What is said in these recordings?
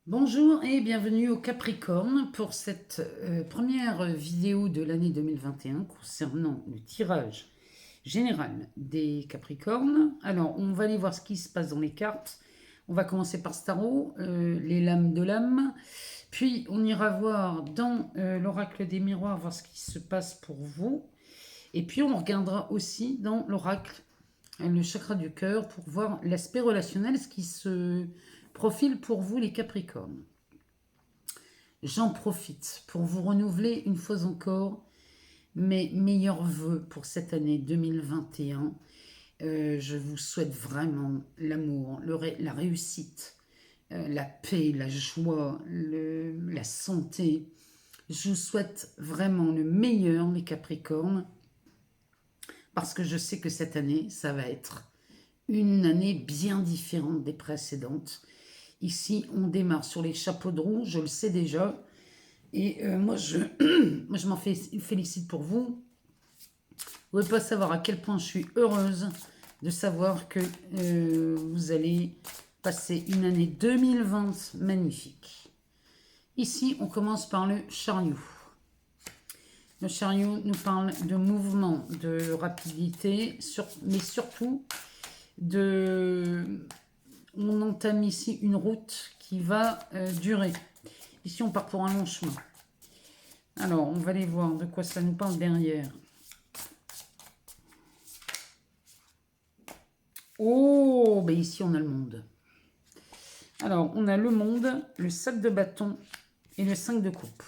Bonjour et bienvenue au Capricorne pour cette première vidéo de l'année 2021 concernant le tirage général des Capricornes. Alors, on va aller voir ce qui se passe dans les cartes. On va commencer par Starot, les lames de l'âme. Puis, on ira voir dans l'oracle des miroirs, voir ce qui se passe pour vous. Et puis, on regardera aussi dans l'oracle, le chakra du cœur, pour voir l'aspect relationnel, ce qui se profile pour vous les Capricornes. J'en profite pour vous renouveler une fois encore mes meilleurs voeux pour cette année 2021. Je vous souhaite vraiment l'amour, la réussite, la paix, la joie, la santé. Je vous souhaite vraiment le meilleur, les Capricornes, parce que je sais que cette année, ça va être une année bien différente des précédentes. Ici, on démarre sur les chapeaux de roue, je le sais déjà. Et moi, je m'en félicite pour vous. Vous ne pouvez pas savoir à quel point je suis heureuse de savoir que vous allez passer une année 2020 magnifique. Ici, on commence par le chariot. Le chariot nous parle de mouvement, de rapidité, mais surtout on entame ici une route qui va durer. Ici, on part pour un long chemin. Alors, on va aller voir de quoi ça nous parle derrière. Oh, ben ici, on a le monde. Alors, on a le monde, le 7 de bâton et le 5 de coupe.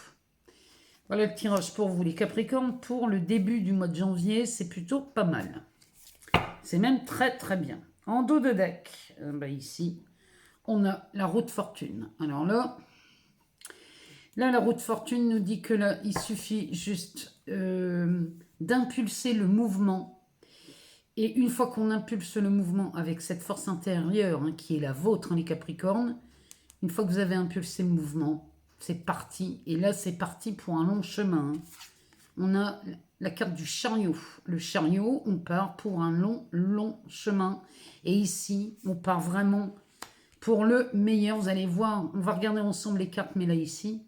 Voilà le tirage pour vous, les Capricornes. Pour le début du mois de janvier, c'est plutôt pas mal. C'est même très, très bien. En dos de deck, ici, on a la roue de fortune. Alors là, la roue de fortune nous dit que là, il suffit juste d'impulser le mouvement. Et une fois qu'on impulse le mouvement avec cette force intérieure, qui est la vôtre, les Capricornes, une fois que vous avez impulsé le mouvement, c'est parti. Et là, c'est parti pour un long chemin. On a la carte du chariot. Le chariot, on part pour un long chemin. Et ici, on part vraiment pour le meilleur. Vous allez voir, on va regarder ensemble les cartes, mais là, ici,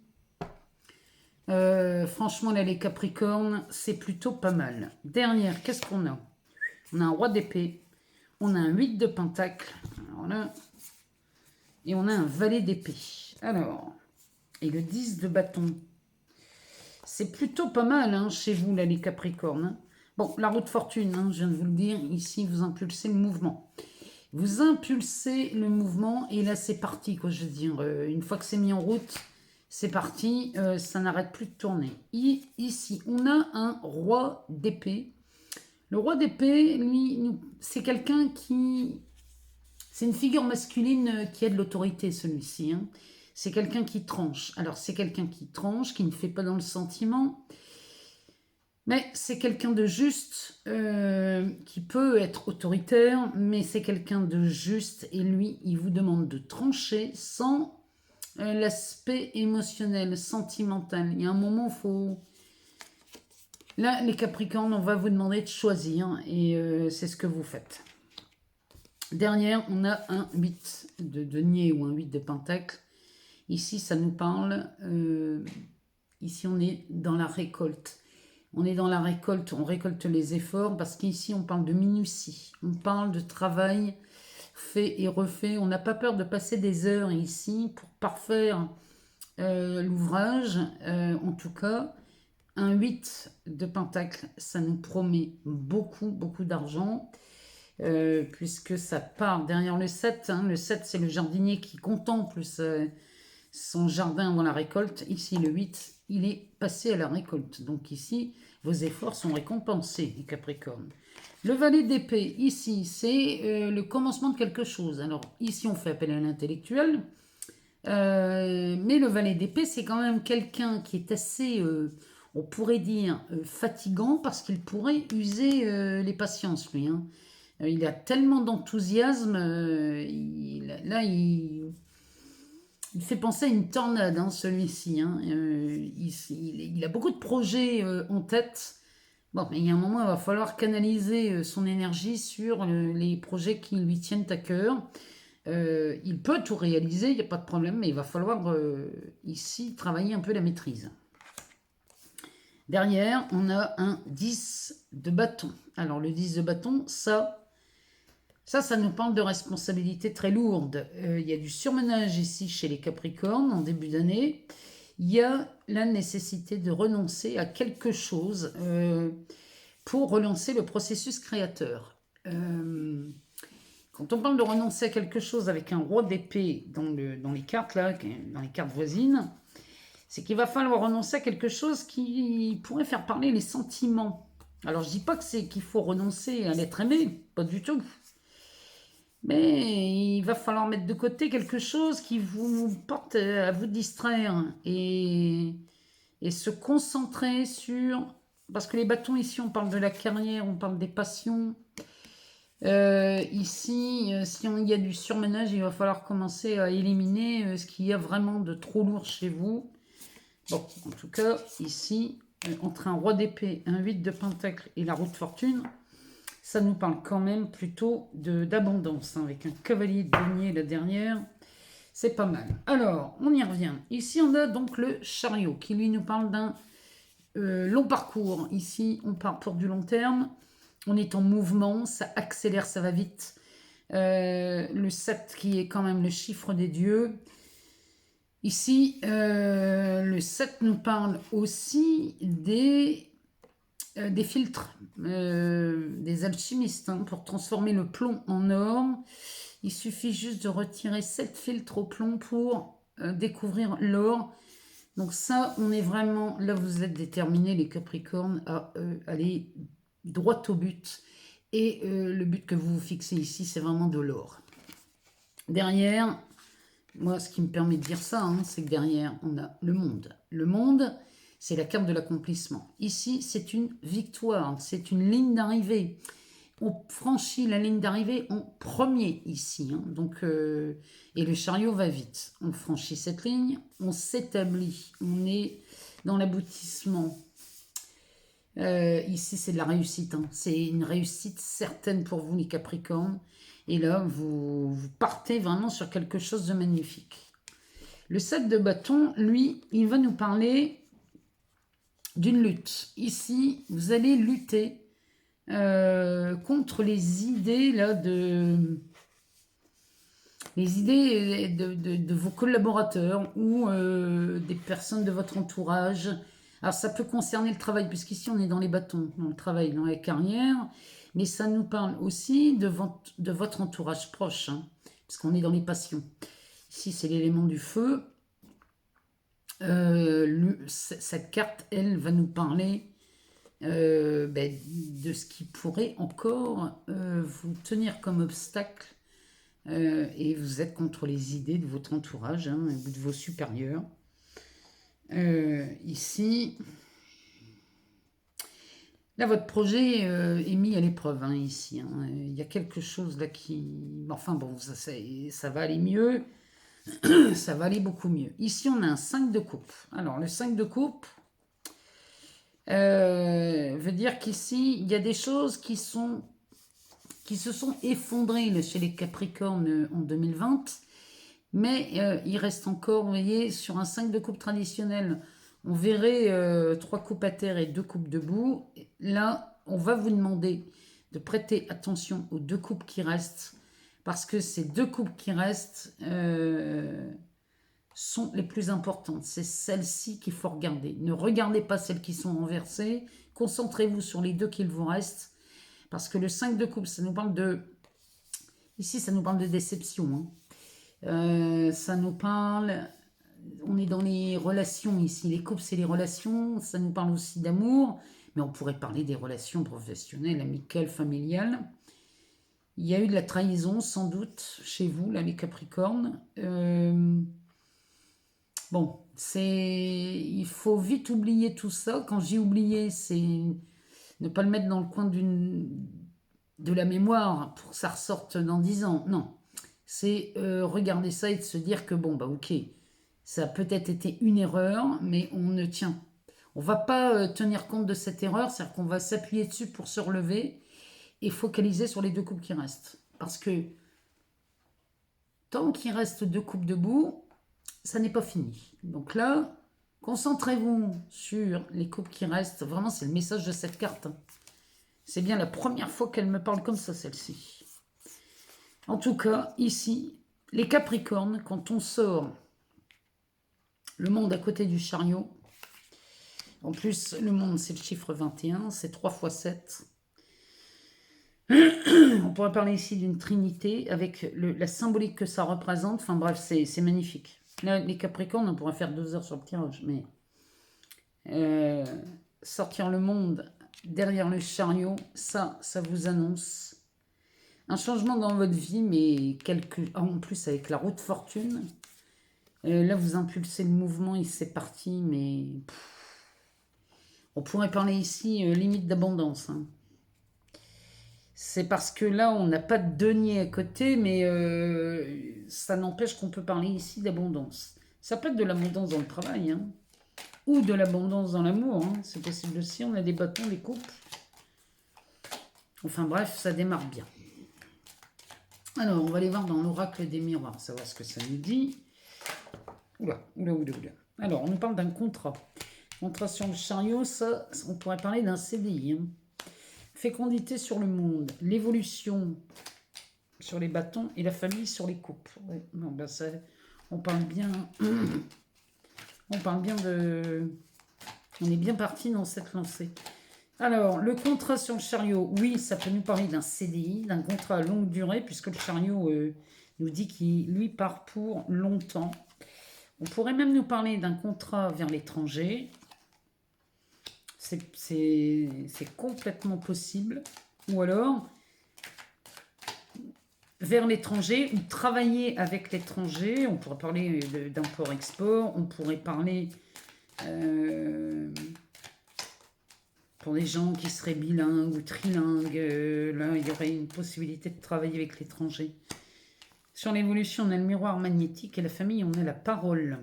franchement, là, les Capricornes, c'est plutôt pas mal. Derrière, qu'est-ce qu'on a? On a un roi d'épée. On a un 8 de pentacle. Alors là, et on a un valet d'épée. Alors, et le 10 de bâton. C'est plutôt pas mal chez vous, là, les Capricornes. Bon, la roue de fortune, je viens de vous le dire. Ici, vous impulsez le mouvement. Vous impulsez le mouvement et là, c'est parti, quoi, je veux dire. Une fois que c'est mis en route, c'est parti. Ça n'arrête plus de tourner. Ici, on a un roi d'épée. Le roi d'épée, lui, c'est quelqu'un qui... C'est une figure masculine qui a de l'autorité, celui-ci. C'est quelqu'un qui tranche. Alors, c'est quelqu'un qui tranche, qui ne fait pas dans le sentiment. Mais c'est quelqu'un de juste, qui peut être autoritaire, mais c'est quelqu'un de juste. Et lui, il vous demande de trancher sans l'aspect émotionnel, sentimental. Il y a un moment, il faut... Là, les Capricornes, on va vous demander de choisir. Et c'est ce que vous faites. Derrière, on a un 8 de denier ou un 8 de pentacle. Ici, ça nous parle... ici, on est dans la récolte. On est dans la récolte, on récolte les efforts parce qu'ici, on parle de minutie. On parle de travail fait et refait. On n'a pas peur de passer des heures ici pour parfaire l'ouvrage. En tout cas, un 8 de pentacle, ça nous promet beaucoup d'argent. Puisque ça part derrière le 7. Le 7, c'est le jardinier qui contemple son jardin avant la récolte. Ici, le 8, il est passé à la récolte. Donc ici, vos efforts sont récompensés, les Capricornes. Le valet d'épée, ici, c'est le commencement de quelque chose. Alors, ici, on fait appel à l'intellectuel. Mais le valet d'épée, c'est quand même quelqu'un qui est assez, on pourrait dire, fatigant parce qu'il pourrait user les patiences, lui. Il a tellement d'enthousiasme. Là, il fait penser à une tornade, celui-ci. Il a beaucoup de projets en tête. Bon, mais il y a un moment, il va falloir canaliser son énergie sur les projets qui lui tiennent à cœur. Il peut tout réaliser, il n'y a pas de problème, mais il va falloir ici travailler un peu la maîtrise. Derrière, on a un 10 de bâton. Alors le 10 de bâton, ça nous parle de responsabilités très lourdes. Il y a du surmenage ici chez les Capricornes en début d'année. Il y a la nécessité de renoncer à quelque chose pour relancer le processus créateur. Quand on parle de renoncer à quelque chose avec un roi d'épée dans les cartes là, dans les cartes voisines, c'est qu'il va falloir renoncer à quelque chose qui pourrait faire parler les sentiments. Alors je dis pas que c'est qu'il faut renoncer à l'être aimé, pas du tout. Mais il va falloir mettre de côté quelque chose qui vous porte à vous distraire et se concentrer sur... Parce que les bâtons ici, on parle de la carrière, on parle des passions. Ici, si il y a du surmenage, il va falloir commencer à éliminer ce qu'il y a vraiment de trop lourd chez vous. Bon, en tout cas, ici, entre un roi d'épée, un 8 de pentacle et la roue de fortune, ça nous parle quand même plutôt d'abondance, hein, avec un cavalier de denier la dernière. C'est pas mal. Alors, on y revient. Ici, on a donc le chariot qui, lui, nous parle d'un long parcours. Ici, on part pour du long terme. On est en mouvement, ça accélère, ça va vite. Le 7 qui est quand même le chiffre des dieux. Ici, le 7 nous parle aussi des filtres, des alchimistes, hein, pour transformer le plomb en or. Il suffit juste de retirer 7 filtres au plomb pour découvrir l'or. Donc ça, on est vraiment... Là, vous êtes déterminés, les Capricornes, à aller droit au but. Et le but que vous vous fixez ici, c'est vraiment de l'or. Derrière, moi, ce qui me permet de dire ça, hein, c'est que derrière, on a le monde. Le monde, c'est la carte de l'accomplissement. Ici, c'est une victoire, c'est une ligne d'arrivée. On franchit la ligne d'arrivée en premier ici. Hein, donc, et le chariot va vite. On franchit cette ligne, on s'établit, on est dans l'aboutissement. Ici, c'est de la réussite. Hein. C'est une réussite certaine pour vous, les Capricornes. Et là, vous partez vraiment sur quelque chose de magnifique. Le 7 de bâton, lui, il va nous parler d'une lutte. Ici, vous allez lutter contre les idées là, de vos collaborateurs ou des personnes de votre entourage. Alors ça peut concerner le travail, puisqu'ici on est dans les bâtons, dans le travail, dans la carrière, mais ça nous parle aussi de votre entourage proche, hein, puisqu'on est dans les passions. Ici c'est l'élément du feu. Cette carte, elle, va nous parler de ce qui pourrait encore vous tenir comme obstacle. Et vous êtes contre les idées de votre entourage, hein, de vos supérieurs. Ici, là, votre projet est mis à l'épreuve, hein, ici. Hein. Il y a quelque chose là qui... Enfin bon, ça va aller mieux. Ça va aller beaucoup mieux. Ici, on a un 5 de coupe. Alors, le 5 de coupe veut dire qu'ici, il y a des choses qui se sont effondrées là, chez les Capricornes en 2020. Mais il reste encore, vous voyez, sur un 5 de coupe traditionnel, on verrait 3 coupes à terre et 2 coupes debout. Là, on va vous demander de prêter attention aux 2 coupes qui restent, parce que ces 2 coupes qui restent sont les plus importantes. C'est celles-ci qu'il faut regarder. Ne regardez pas celles qui sont renversées. Concentrez-vous sur les 2 qu'il vous reste, parce que le 5 de coupe, ça nous parle de... Ici, ça nous parle de déception, hein. Ça nous parle, on est dans les relations ici, les couples c'est les relations, ça nous parle aussi d'amour, mais on pourrait parler des relations professionnelles, amicales, familiales. Il y a eu de la trahison sans doute chez vous, là les Capricornes. Bon, il faut vite oublier tout ça. Quand j'ai oublié, c'est ne pas le mettre dans le coin de la mémoire pour que ça ressorte dans 10 ans, non. C'est regarder ça et de se dire que bon, bah ok, ça a peut-être été une erreur, mais on va pas tenir compte de cette erreur, c'est-à-dire qu'on va s'appuyer dessus pour se relever et focaliser sur les 2 coupes qui restent. Parce que Tant qu'il reste 2 coupes debout, ça n'est pas fini. Donc là, concentrez-vous sur les coupes qui restent. Vraiment, c'est le message de cette carte. C'est bien la première fois qu'elle me parle comme ça, celle-ci. En tout cas, ici, les Capricornes, quand on sort le monde à côté du chariot, en plus, le monde, c'est le chiffre 21, c'est 3 fois 7. On pourrait parler ici d'une trinité avec la symbolique que ça représente. Enfin bref, c'est magnifique. Là, les Capricornes, on pourrait faire 2 heures sur le tirage, mais sortir le monde derrière le chariot, ça vous annonce un changement dans votre vie, mais en plus avec la roue de fortune. Là, vous impulsez le mouvement et c'est parti, mais on pourrait parler ici limite d'abondance. Hein. C'est parce que là, on n'a pas de denier à côté, mais ça n'empêche qu'on peut parler ici d'abondance. Ça peut être de l'abondance dans le travail, hein, ou de l'abondance dans l'amour. Hein. C'est possible aussi, on a des bâtons, des coupes. Enfin bref, ça démarre bien. Alors, on va aller voir dans l'oracle des miroirs, savoir ce que ça nous dit. Oula. Alors, on nous parle d'un contrat. Contrat sur le chariot, ça, on pourrait parler d'un CDI. Hein. Fécondité sur le monde, l'évolution sur les bâtons et la famille sur les coupes. Ouais, non, ben ça, on parle bien de... On est bien parti dans cette lancée. Alors, le contrat sur le chariot, oui, ça peut nous parler d'un CDI, d'un contrat à longue durée, puisque le chariot nous dit qu'il, lui, part pour longtemps. On pourrait même nous parler d'un contrat vers l'étranger. C'est complètement possible. Ou alors, vers l'étranger, ou travailler avec l'étranger. On pourrait parler d'import-export. On pourrait parler pour des gens qui seraient bilingues ou trilingues. Là, il y aurait une possibilité de travailler avec l'étranger. Sur l'évolution, on a le miroir magnétique et la famille, on a la parole.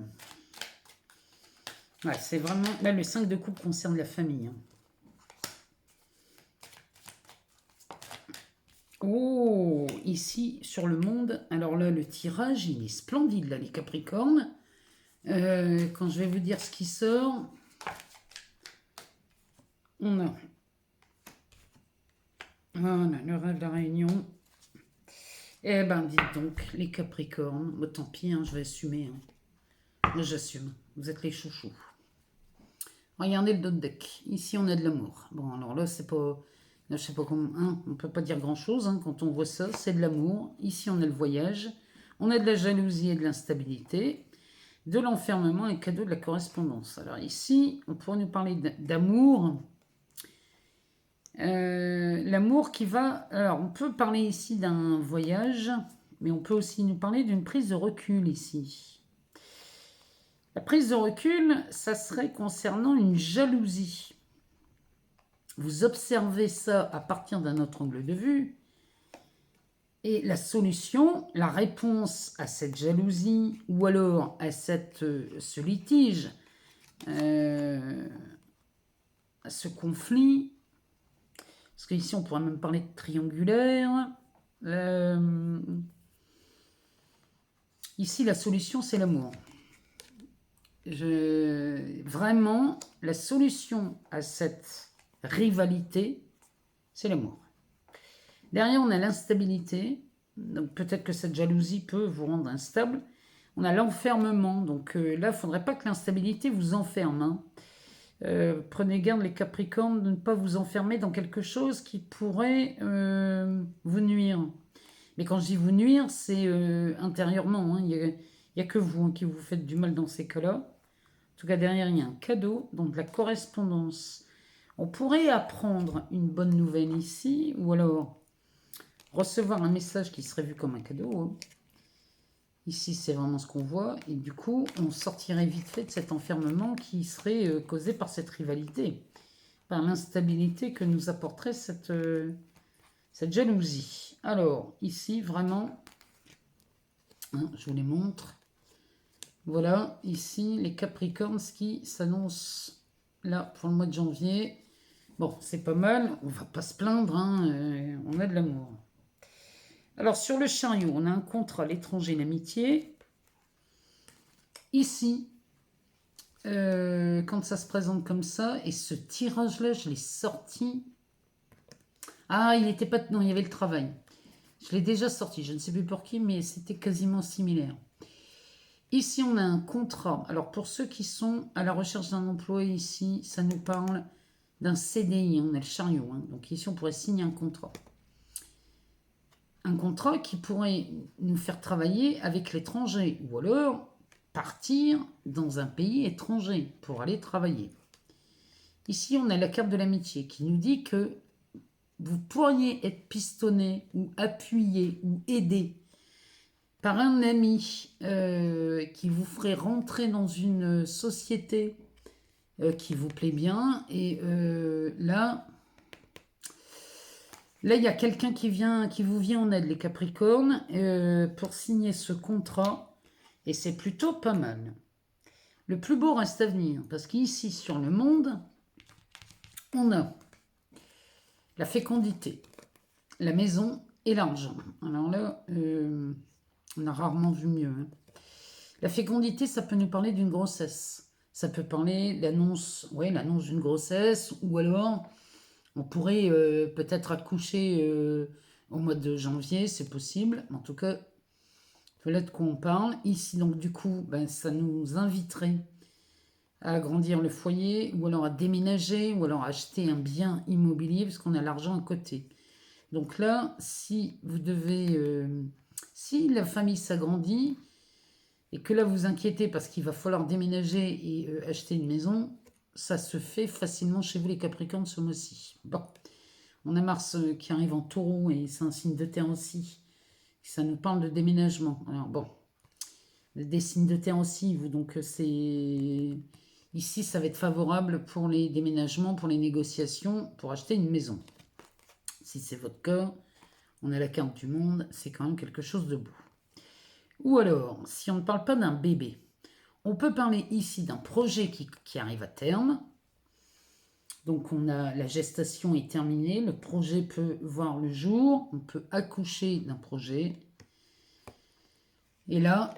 Ouais, c'est vraiment... Là, le 5 de coupe concerne la famille. Hein. Oh, ici, sur le monde, alors là, le tirage, il est splendide, là, les Capricornes. Quand je vais vous dire ce qui sort, on a... Voilà, le rêve de la réunion. Eh ben, dites donc, les Capricornes, bon, tant pis, hein, je vais assumer. Hein. J'assume, vous êtes les chouchous. Regardez le dos de deck. Ici, on a de l'amour. Bon, alors là, c'est pas... Là, je sais pas comment... Hein, on peut pas dire grand-chose hein, quand on voit ça. C'est de l'amour. Ici, on a le voyage. On a de la jalousie et de l'instabilité. De l'enfermement et cadeau de la correspondance. Alors ici, on pourrait nous parler d'amour. L'amour qui va... Alors, on peut parler ici d'un voyage, mais on peut aussi nous parler d'une prise de recul ici. La prise de recul, ça serait concernant une jalousie. Vous observez ça à partir d'un autre angle de vue. Et la solution, la réponse à cette jalousie ou alors à ce litige, à ce conflit, parce qu'ici on pourrait même parler de triangulaire. Ici, la solution, c'est l'amour. Vraiment, la solution à cette rivalité, c'est l'amour. Derrière, on a l'instabilité. Donc, peut-être que cette jalousie peut vous rendre instable. On a l'enfermement. Donc, là, il ne faudrait pas que l'instabilité vous enferme. Hein. Prenez garde, les Capricornes, de ne pas vous enfermer dans quelque chose qui pourrait vous nuire. Mais quand je dis vous nuire, c'est intérieurement. Hein. Il n'y a que vous hein, qui vous faites du mal dans ces cas-là. En tout cas, derrière, il y a un cadeau, donc de la correspondance. On pourrait apprendre une bonne nouvelle ici, ou alors recevoir un message qui serait vu comme un cadeau. Hein. Ici, c'est vraiment ce qu'on voit. Et du coup, on sortirait vite fait de cet enfermement qui serait causé par cette rivalité, par l'instabilité que nous apporterait cette jalousie. Alors, ici, vraiment, hein, je vous les montre. Voilà, ici, les Capricornes, ce qui s'annonce là pour le mois de janvier. Bon, c'est pas mal, on va pas se plaindre, hein, on a de l'amour. Alors, sur le chariot, on a un contrat, l'étranger, l'amitié. Ici, quand ça se présente comme ça, et ce tirage-là, je l'ai sorti. Ah, il n'était pas... Non, il y avait le travail. Je l'ai déjà sorti, je ne sais plus pour qui, mais c'était quasiment similaire. Ici, on a un contrat. Alors, pour ceux qui sont à la recherche d'un emploi ici, ça nous parle d'un CDI. On a le chariot. Hein. Donc, ici, on pourrait signer un contrat. Un contrat qui pourrait nous faire travailler avec l'étranger. Ou alors, partir dans un pays étranger pour aller travailler. Ici, on a la carte de l'amitié qui nous dit que vous pourriez être pistonné ou appuyé ou aidé par un ami qui vous ferait rentrer dans une société qui vous plaît bien. Et là, il y a quelqu'un qui vous vient en aide, les Capricornes, pour signer ce contrat. Et c'est plutôt pas mal. Le plus beau reste à venir, parce qu'ici, sur le monde, on a la fécondité, la maison et l'argent. Alors là, on a rarement vu mieux. Hein. La fécondité, ça peut nous parler d'une grossesse. Ça peut parler l'annonce d'une grossesse, ou alors on pourrait peut-être accoucher au mois de janvier, c'est possible. En tout cas, voilà de quoi on parle. Ici, donc du coup, ça nous inviterait à agrandir le foyer, ou alors à déménager, ou alors à acheter un bien immobilier, parce qu'on a l'argent à côté. Donc là, si vous devez... si la famille s'agrandit, et que là vous inquiétez parce qu'il va falloir déménager et acheter une maison, ça se fait facilement chez vous les Capricornes ce mois-ci. Bon, on a Mars qui arrive en taureau, et c'est un signe de terre aussi. Ça nous parle de déménagement. Alors bon, des signes de terre aussi, vous, donc c'est... Ici, ça va être favorable pour les déménagements, pour les négociations, pour acheter une maison. Si c'est votre cas, on a la carte du monde, c'est quand même quelque chose de beau. Ou alors, si on ne parle pas d'un bébé, on peut parler ici d'un projet qui arrive à terme. Donc on a la gestation est terminée, le projet peut voir le jour, on peut accoucher d'un projet. Et là,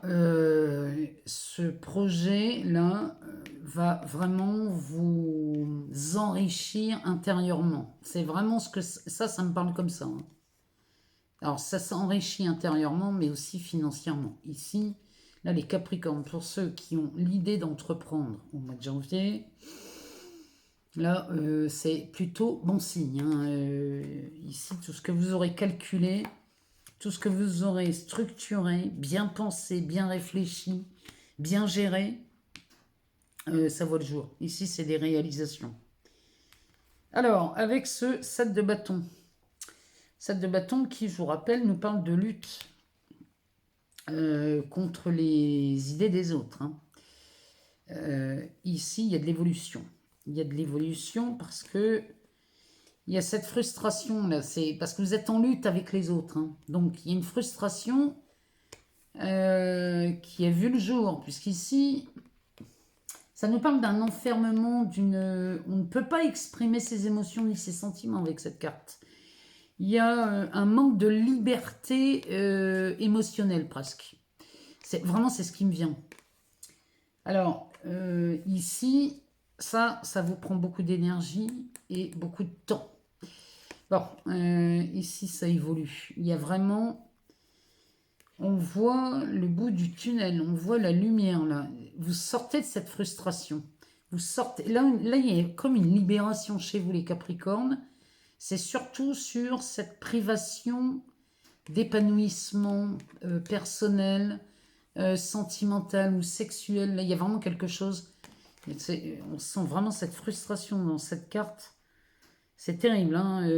ce projet-là va vraiment vous enrichir intérieurement. C'est vraiment ce que... Ça me parle comme ça. Hein. Alors, ça s'enrichit intérieurement, mais aussi financièrement. Ici, là, les Capricornes, pour ceux qui ont l'idée d'entreprendre au mois de janvier, là, c'est plutôt bon signe. Hein. Ici, tout ce que vous aurez calculé, tout ce que vous aurez structuré, bien pensé, bien réfléchi, bien géré, ça voit le jour. Ici, c'est des réalisations. Alors, avec ce 7 de bâton. 7 de bâton qui, je vous rappelle, nous parle de lutte contre les idées des autres. Hein. Ici, il y a de l'évolution. Il y a de l'évolution parce que il y a cette frustration là. C'est parce que vous êtes en lutte avec les autres. Hein. Donc, il y a une frustration qui a vu le jour, puisqu'ici, ça nous parle d'un enfermement, on ne peut pas exprimer ses émotions ni ses sentiments avec cette carte. Il y a un manque de liberté émotionnelle presque. C'est ce qui me vient. Alors, ici, ça vous prend beaucoup d'énergie et beaucoup de temps. Bon, ici, ça évolue. Il y a vraiment... On voit le bout du tunnel, on voit la lumière, là. Vous sortez de cette frustration. Vous sortez... Là, il y a comme une libération chez vous, les Capricornes. C'est surtout sur cette privation d'épanouissement personnel, sentimental ou sexuel. Là, il y a vraiment quelque chose. On sent vraiment cette frustration dans cette carte. C'est terrible, hein,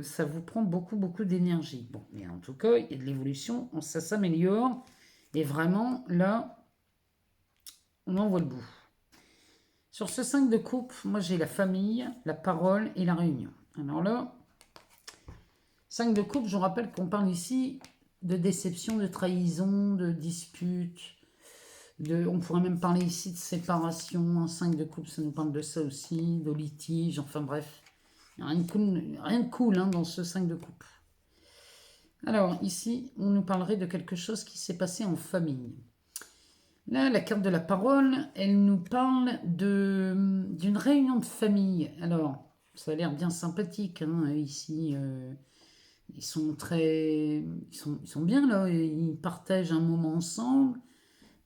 ça vous prend beaucoup, beaucoup d'énergie. Bon, mais en tout cas, il y a de l'évolution, ça s'améliore. Et vraiment, là, on en voit le bout. Sur ce 5 de coupe, moi j'ai la famille, la parole et la réunion. Alors là, 5 de coupe, je vous rappelle qu'on parle ici de déception, de trahison, de dispute. On pourrait même parler ici de séparation. Un 5 de coupe, ça nous parle de ça aussi, de litige, enfin bref. Rien de cool hein, dans ce 5 de coupe. Alors, ici, on nous parlerait de quelque chose qui s'est passé en famille. Là, la carte de la parole, elle nous parle d'une réunion de famille. Alors, ça a l'air bien sympathique, hein, ici. Ils sont très... ils sont bien, là. Ils partagent un moment ensemble,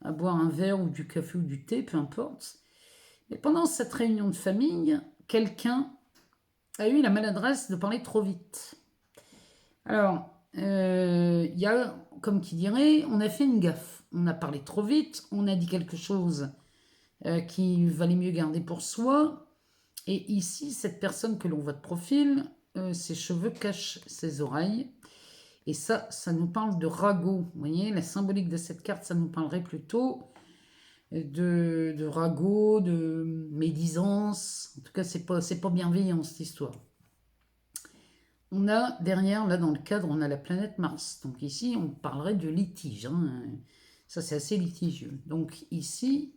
à boire un verre ou du café ou du thé, peu importe. Et pendant cette réunion de famille, quelqu'un a eu la maladresse de parler trop vite. Alors, il y a, comme qui dirait, on a fait une gaffe. On a parlé trop vite, on a dit quelque chose qui valait mieux garder pour soi. Et ici, cette personne que l'on voit de profil, ses cheveux cachent ses oreilles. Et ça nous parle de ragot. Vous voyez, la symbolique de cette carte, ça nous parlerait plutôt de ragot, de médisance. En tout cas, c'est pas bienveillant cette histoire. On a derrière, là dans le cadre, on a la planète Mars. Donc ici, on parlerait de litige. Hein. Ça, c'est assez litigieux. Donc ici,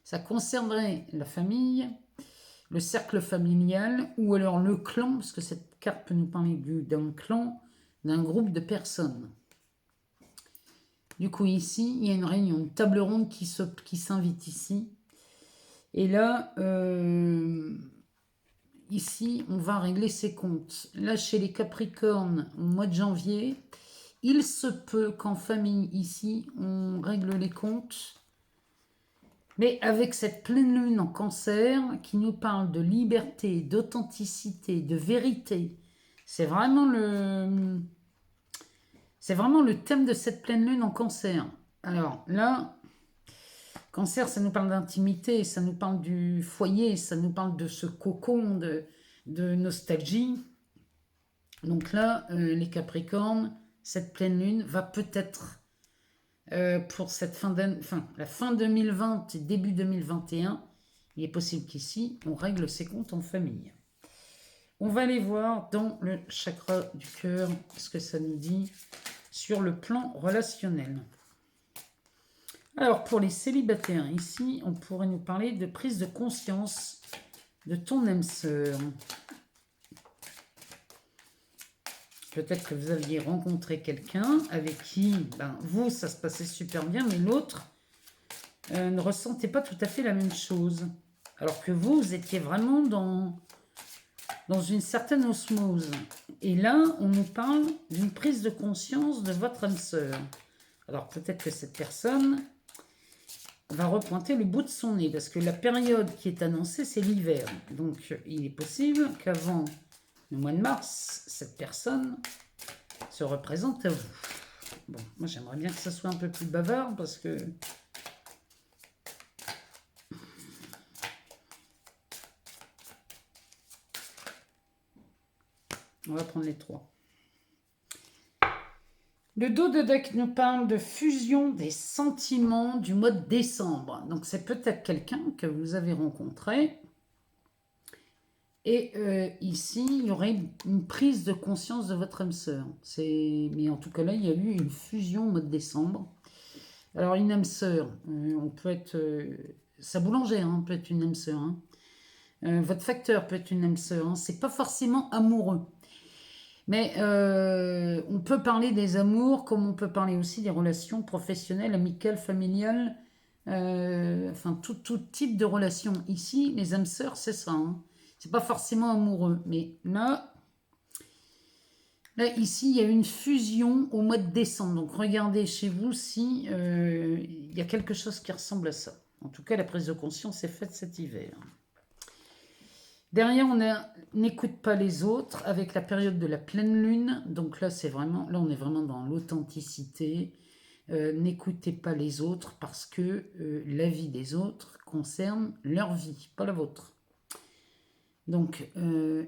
ça concernerait la famille, le cercle familial, ou alors le clan, parce que cette carte peut nous parler d'un clan, d'un groupe de personnes. Du coup, ici, il y a une réunion, une table ronde qui s'invite ici. Et là, ici, on va régler ses comptes. Là, chez les Capricornes, au mois de janvier, il se peut qu'en famille, ici, on règle les comptes. Mais avec cette pleine lune en Cancer qui nous parle de liberté, d'authenticité, de vérité, c'est vraiment le thème de cette pleine lune en Cancer. Alors là, Cancer, ça nous parle d'intimité, ça nous parle du foyer, ça nous parle de ce cocon de nostalgie. Donc là, les Capricornes, cette pleine lune va peut-être, pour cette la fin 2020 et début 2021, il est possible qu'ici, on règle ses comptes en famille. On va aller voir dans le chakra du cœur ce que ça nous dit sur le plan relationnel. Alors, pour les célibataires, ici, on pourrait nous parler de prise de conscience de ton âme sœur. Peut-être que vous aviez rencontré quelqu'un avec qui, vous, ça se passait super bien, mais l'autre ne ressentait pas tout à fait la même chose. Alors que vous étiez vraiment dans une certaine osmose. Et là, on nous parle d'une prise de conscience de votre âme sœur. Alors peut-être que cette personne va repointer le bout de son nez, parce que la période qui est annoncée, c'est l'hiver. Donc il est possible qu'avant le mois de mars, cette personne se représente à vous. Bon, moi j'aimerais bien que ça soit un peu plus bavard, parce que... On va prendre les trois. Le dos de deck nous parle de fusion des sentiments du mois de décembre. Donc c'est peut-être quelqu'un que vous avez rencontré. Et ici, il y aurait une prise de conscience de votre âme sœur. Mais en tout cas là, il y a eu une fusion au mois de décembre. Alors une âme sœur, on peut être... sa boulangère peut être une âme sœur. Hein. Votre facteur peut être une âme sœur. Hein. C'est pas forcément amoureux. Mais on peut parler des amours comme on peut parler aussi des relations professionnelles, amicales, familiales, enfin tout type de relations. Ici, les âmes sœurs, c'est ça. Hein. C'est pas forcément amoureux. Mais là, ici, il y a une fusion au mois de décembre. Donc regardez chez vous si il y a quelque chose qui ressemble à ça. En tout cas, la prise de conscience est faite cet hiver. Derrière, on a n'écoute pas les autres avec la période de la pleine lune. Donc là, on est vraiment dans l'authenticité. N'écoutez pas les autres parce que la vie des autres concerne leur vie, pas la vôtre. Donc,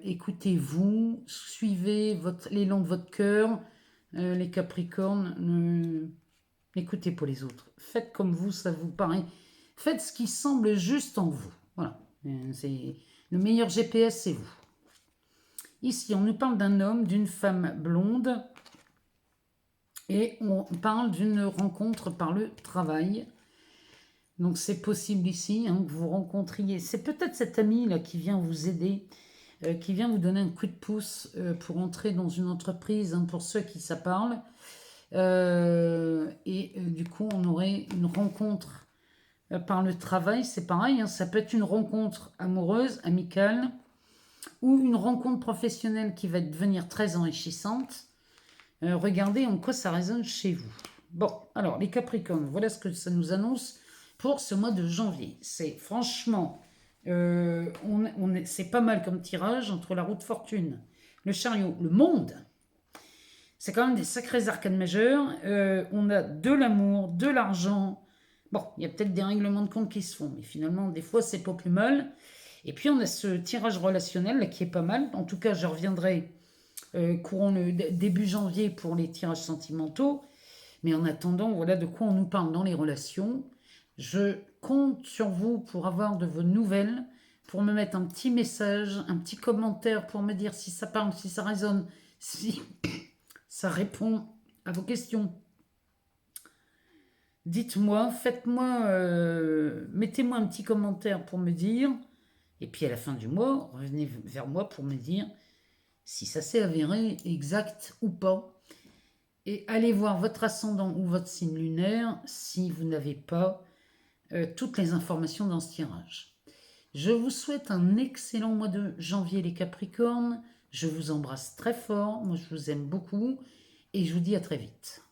écoutez-vous, suivez l'élan de votre cœur. Les Capricornes, n'écoutez pas les autres. Faites comme vous, ça vous paraît. Faites ce qui semble juste en vous. Voilà, c'est... Le meilleur GPS, c'est vous. Ici, on nous parle d'un homme, d'une femme blonde. Et on parle d'une rencontre par le travail. Donc, c'est possible ici que vous rencontriez. C'est peut-être cet ami là qui vient vous aider. qui vient vous donner un coup de pouce pour entrer dans une entreprise, hein, pour ceux qui ça parle. Du coup, on aurait une rencontre par le travail, c'est pareil, hein, ça peut être une rencontre amoureuse, amicale, ou une rencontre professionnelle qui va devenir très enrichissante. Regardez en quoi ça résonne chez vous. Bon, alors les Capricornes, voilà ce que ça nous annonce pour ce mois de janvier. C'est franchement, c'est pas mal comme tirage entre la roue de fortune, le chariot, le monde. C'est quand même des sacrés arcanes majeurs. On a de l'amour, de l'argent. Bon, il y a peut-être des règlements de compte qui se font, mais finalement, des fois, c'est pas plus mal. Et puis, on a ce tirage relationnel là, qui est pas mal. En tout cas, je reviendrai courant le début janvier pour les tirages sentimentaux. Mais en attendant, voilà de quoi on nous parle dans les relations. Je compte sur vous pour avoir de vos nouvelles, pour me mettre un petit message, un petit commentaire pour me dire si ça parle, si ça résonne, si ça répond à vos questions. Dites-moi, faites-moi, mettez-moi un petit commentaire pour me dire. Et puis à la fin du mois, revenez vers moi pour me dire si ça s'est avéré exact ou pas. Et allez voir votre ascendant ou votre signe lunaire si vous n'avez pas toutes les informations dans ce tirage. Je vous souhaite un excellent mois de janvier les Capricornes. Je vous embrasse très fort. Moi, je vous aime beaucoup. Et je vous dis à très vite.